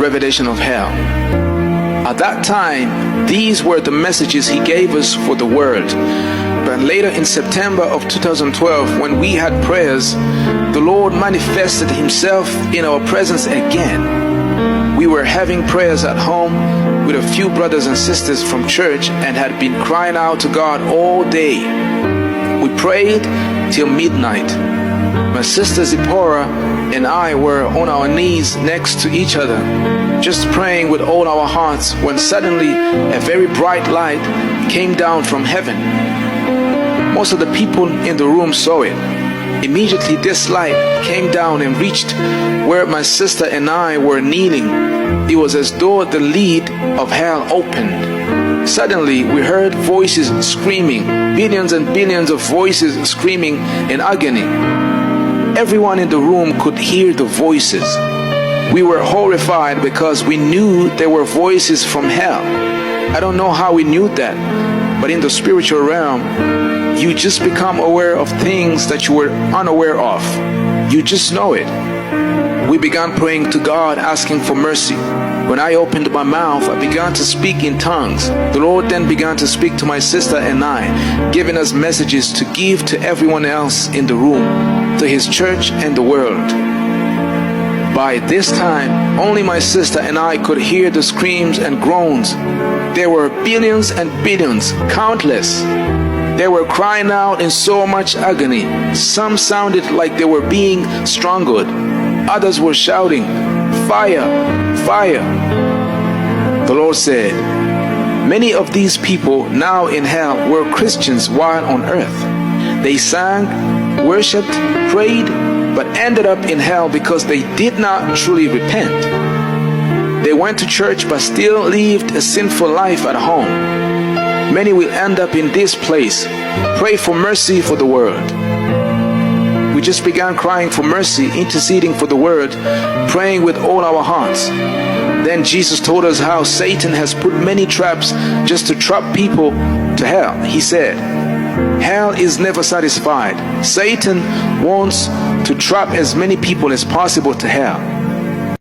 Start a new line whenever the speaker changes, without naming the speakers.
revelation of hell. At that time, these were the messages he gave us for the world. But later in September of 2012, when we had prayers, the Lord manifested himself in our presence again. We were having prayers at home with a few brothers and sisters from church and had been crying out to God all day. We prayed till midnight. My sister Zipporah and I were on our knees next to each other, just praying with all our hearts, when suddenly a very bright light came down from heaven. Most of the people in the room saw it. Immediately this light came down and reached where my sister and I were kneeling. It was as though the lid of hell opened. Suddenly we heard voices screaming, billions and billions of voices screaming in agony. Everyone in the room could hear the voices. We were horrified because we knew there were voices from hell. I don't know how we knew that, but in the spiritual realm, you just become aware of things that you were unaware of. You just know it. We began praying to God, asking for mercy. When I opened my mouth, I began to speak in tongues. The Lord then began to speak to my sister and I, giving us messages to give to everyone else in the room, to his church and the world. By this time, only my sister and I could hear the screams and groans. There were billions and billions, countless. They were crying out in so much agony. Some sounded like they were being strangled. Others were shouting, "Fire! Fire!" The Lord said, many of these people now in hell were Christians while on earth. They sang, worshipped, prayed, but ended up in hell because they did not truly repent. They went to church but still lived a sinful life at home. Many will end up in this place. Pray for mercy for the world. We just began crying for mercy, interceding for the world, praying with all our hearts. Then Jesus told us how Satan has put many traps just to trap people to hell. He said, hell is never satisfied. Satan wants to trap as many people as possible to hell.